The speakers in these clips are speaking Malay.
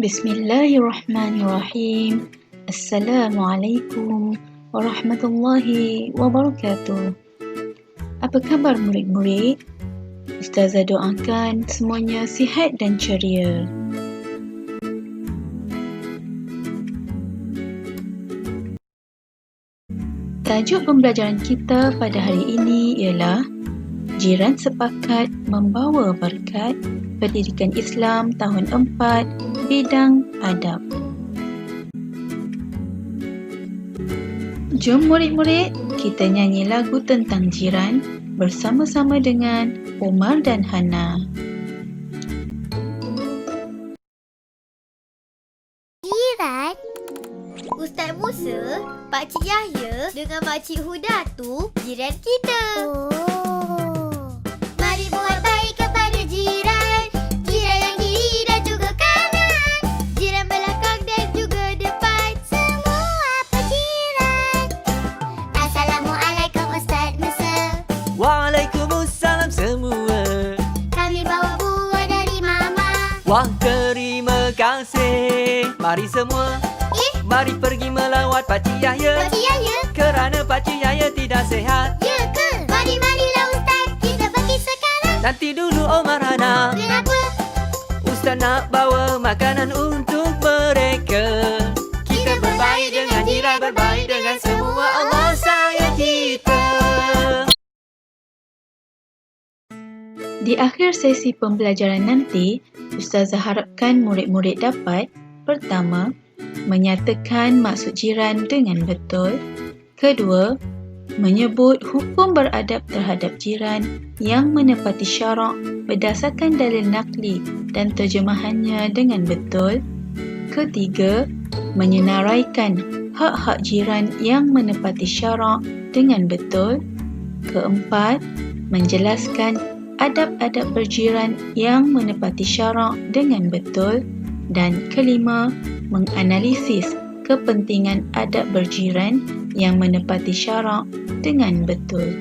Bismillahirrahmanirrahim. Assalamualaikum warahmatullahi wabarakatuh. Apa khabar murid-murid? Ustazah doakan semuanya sihat dan ceria. Tajuk pembelajaran kita pada hari ini ialah Jiran Sepakat Membawa Berkat, Pendidikan Islam tahun 4, bidang adab. Jom murid-murid, kita nyanyi lagu tentang jiran bersama-sama dengan Umar dan Hana. Jiran, Ustaz Musa, Pakcik Yahya dengan Makcik Huda tu jiran kita. Mari buat baik kepada jiran, jiran yang kiri dan juga kanan, jiran belakang dan juga depan, semua penjiran. Assalamualaikum Ustaz Musa. Waalaikumsalam semua. Kami bawa buah dari Mama. Wah, terima kasih. Mari semua, mari pergi melawat Pakcik Yahya. Pakcik Yahya? Kerana Pakcik Yahya tidak sehat. Ya ke? Marilah Ustaz, kita pergi sekarang. Nanti dulu Omar Hana. Kenapa? Ustaz nak bawa makanan untuk mereka. Kita berbaik dengan jiran, berbaik dengan semua. Allah sayang kita. Di akhir sesi pembelajaran nanti, Ustazah harapkan murid-murid dapat pertama, menyatakan maksud jiran dengan betul. Kedua, menyebut hukum beradab terhadap jiran yang menepati syarak berdasarkan dalil nakli dan terjemahannya dengan betul. Ketiga, menyenaraikan hak-hak jiran yang menepati syarak dengan betul. Keempat, menjelaskan adab-adab berjiran yang menepati syarak dengan betul. Dan kelima, menganalisis kepentingan adab berjiran yang menepati syarak dengan betul.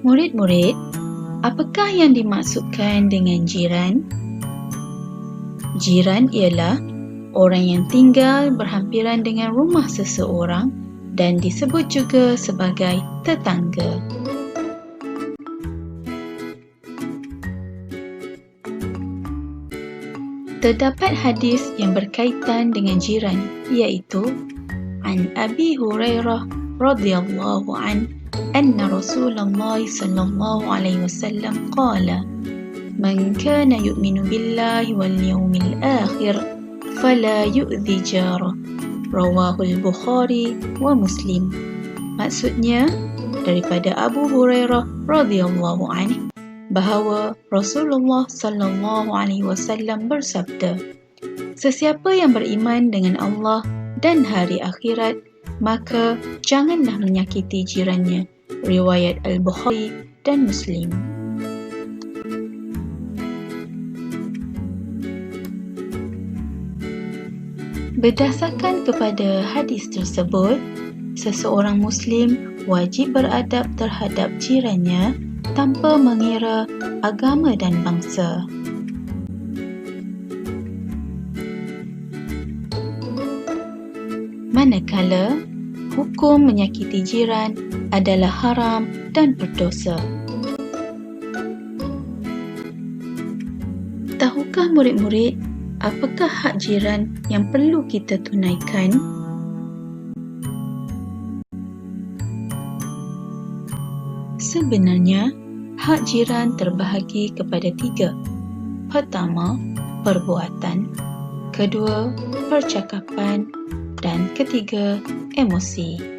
Murid-murid, apakah yang dimaksudkan dengan jiran? Jiran ialah orang yang tinggal berhampiran dengan rumah seseorang dan disebut juga sebagai tetangga. Terdapat hadis yang berkaitan dengan jiran, iaitu An Abi Hurairah radhiyallahu an anna Rasulullah sallallahu alaihi wasallam qala Man kana yu'minu billahi wal yawmil akhir fala yu'dhi jarah. Rawahul Bukhari wa Muslim. Maksudnya, daripada Abu Hurairah radhiyallahu anhu bahawa Rasulullah sallallahu alaihi wasallam bersabda, sesiapa yang beriman dengan Allah dan hari akhirat, maka janganlah menyakiti jirannya. Riwayat Al-Bukhari dan Muslim. Berdasarkan kepada hadis tersebut, seseorang Muslim wajib beradab terhadap jirannya tanpa mengira agama dan bangsa. Manakala hukum menyakiti jiran adalah haram dan berdosa. Tahukah murid-murid apakah hak jiran yang perlu kita tunaikan? Sebenarnya, hak jiran terbahagi kepada 3. Pertama, perbuatan. Kedua, percakapan. Dan ketiga, emosi.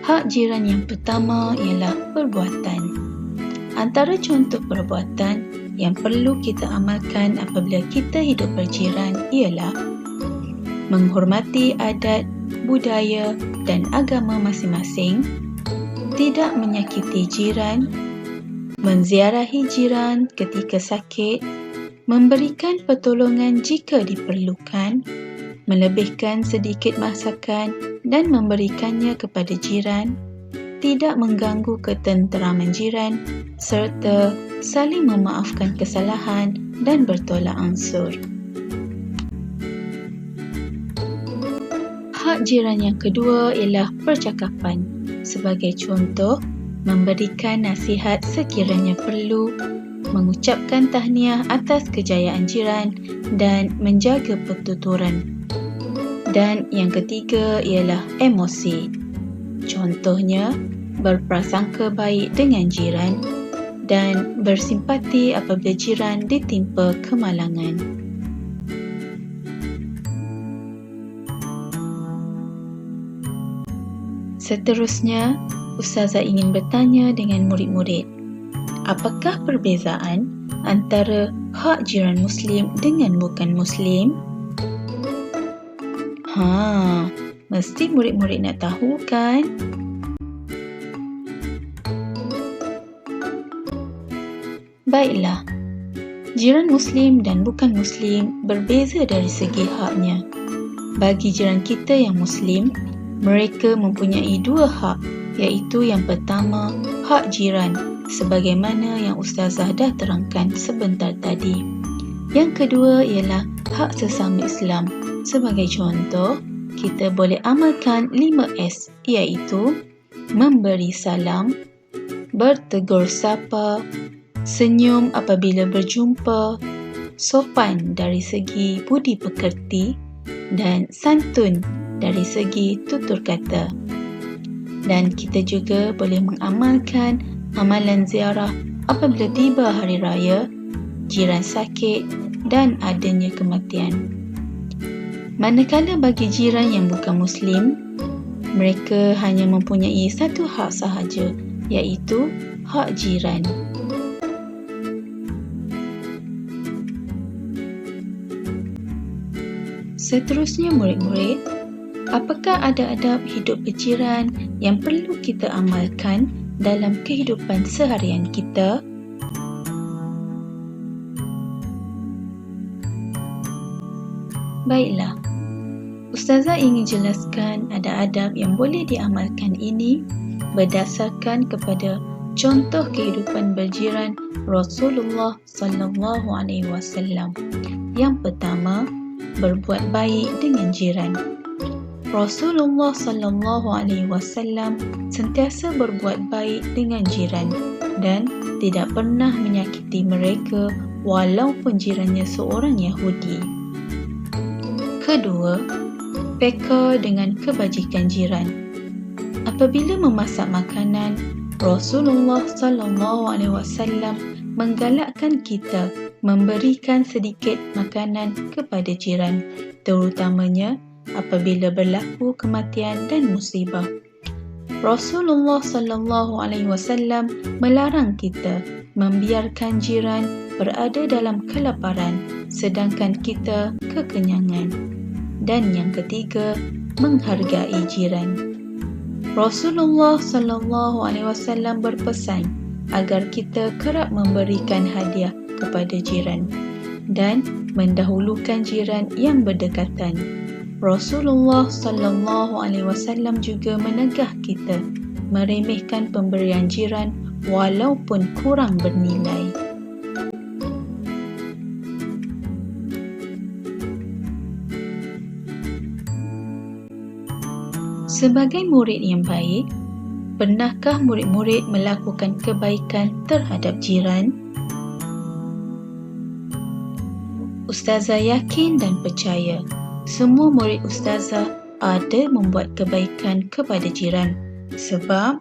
Hak jiran yang pertama ialah perbuatan. Antara contoh perbuatan yang perlu kita amalkan apabila kita hidup berjiran ialah menghormati adat, budaya dan agama masing-masing, tidak menyakiti jiran, menziarahi jiran ketika sakit, memberikan pertolongan jika diperlukan, melebihkan sedikit masakan dan memberikannya kepada jiran, tidak mengganggu ketenteraman jiran, serta saling memaafkan kesalahan dan bertolak ansur. Hak jiran yang kedua ialah percakapan. Sebagai contoh, memberikan nasihat sekiranya perlu, mengucapkan tahniah atas kejayaan jiran dan menjaga pertuturan. Dan yang ketiga ialah emosi. Contohnya, berprasangka baik dengan jiran dan bersimpati apabila jiran ditimpa kemalangan. Seterusnya, Ustazah ingin bertanya dengan murid-murid, apakah perbezaan antara hak jiran Muslim dengan bukan Muslim? Mesti murid-murid nak tahu kan? Baiklah, jiran Muslim dan bukan Muslim berbeza dari segi haknya. Bagi jiran kita yang Muslim, mereka mempunyai dua hak, iaitu yang pertama, hak jiran, sebagaimana yang Ustazah dah terangkan sebentar tadi. Yang kedua ialah hak sesama Islam. Sebagai contoh, kita boleh amalkan 5S, iaitu memberi salam, bertegur sapa, senyum apabila berjumpa, sopan dari segi budi pekerti, dan santun dari segi tutur kata. Dan kita juga boleh mengamalkan amalan ziarah apabila tiba hari raya, jiran sakit dan adanya kematian. Manakala bagi jiran yang bukan Muslim, mereka hanya mempunyai satu hak sahaja, iaitu hak jiran. Seterusnya murid-murid, apakah ada adab hidup berjiran yang perlu kita amalkan dalam kehidupan seharian kita? Baiklah, Ustazah ingin jelaskan ada adab yang boleh diamalkan ini berdasarkan kepada contoh kehidupan berjiran Rasulullah sallallahu alaihi wasallam. Yang pertama, berbuat baik dengan jiran. Rasulullah sallallahu alaihi wasallam sentiasa berbuat baik dengan jiran dan tidak pernah menyakiti mereka walaupun jirannya seorang Yahudi. Kedua, peka dengan kebajikan jiran. Apabila memasak makanan, Rasulullah sallallahu alaihi wasallam menggalakkan kita memberikan sedikit makanan kepada jiran, terutamanya apabila berlaku kematian dan musibah. Rasulullah sallallahu alaihi wasallam melarang kita membiarkan jiran berada dalam kelaparan sedangkan kita kekenyangan. Dan yang ketiga, menghargai jiran. Rasulullah sallallahu alaihi wasallam berpesan agar kita kerap memberikan hadiah kepada jiran dan mendahulukan jiran yang berdekatan. Rasulullah sallallahu alaihi wasallam juga menegah kita meremehkan pemberian jiran walaupun kurang bernilai. Sebagai murid yang baik, pernahkah murid-murid melakukan kebaikan terhadap jiran? Ustazah yakin dan percaya semua murid Ustazah ada membuat kebaikan kepada jiran sebab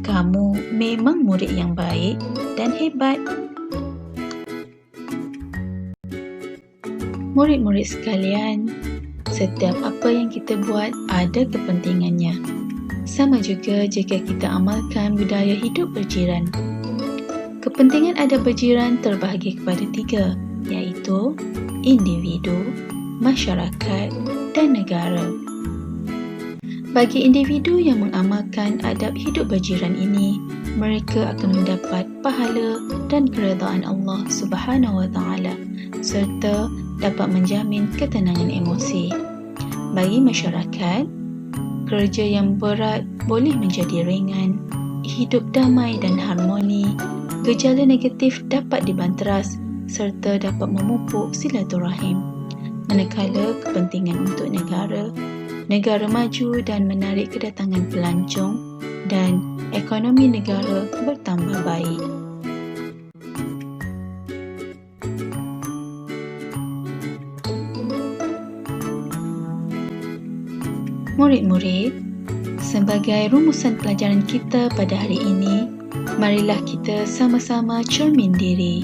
kamu memang murid yang baik dan hebat. Murid-murid sekalian, setiap apa yang kita buat ada kepentingannya. Sama juga jika kita amalkan budaya hidup berjiran. Kepentingan adab berjiran terbahagi kepada 3, iaitu individu, masyarakat dan negara. Bagi individu yang mengamalkan adab hidup berjiran ini, mereka akan mendapat pahala dan keredaan Allah Subhanahu wa taala. serta dapat menjamin ketenangan emosi. Bagi masyarakat, kerja yang berat boleh menjadi ringan, hidup damai dan harmoni, gejala negatif dapat dibanteras serta dapat memupuk silaturahim. Manakala kepentingan untuk negara maju dan menarik kedatangan pelancong dan ekonomi negara bertambah baik. Murid-murid, sebagai rumusan pelajaran kita pada hari ini, marilah kita sama-sama cermin diri.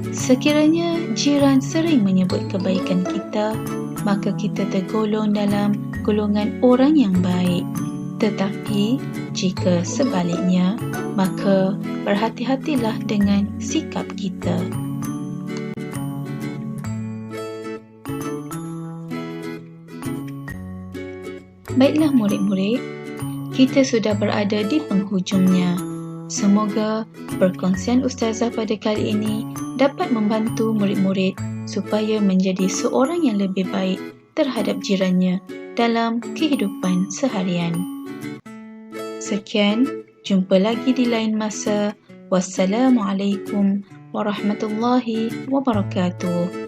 Sekiranya jiran sering menyebut kebaikan kita, maka kita tergolong dalam golongan orang yang baik. Tetapi jika sebaliknya, maka berhati-hatilah dengan sikap kita. Baiklah murid-murid, kita sudah berada di penghujungnya. Semoga perkongsian Ustazah pada kali ini dapat membantu murid-murid supaya menjadi seorang yang lebih baik terhadap jirannya dalam kehidupan seharian. Sekian, jumpa lagi di lain masa. Wassalamualaikum warahmatullahi wabarakatuh.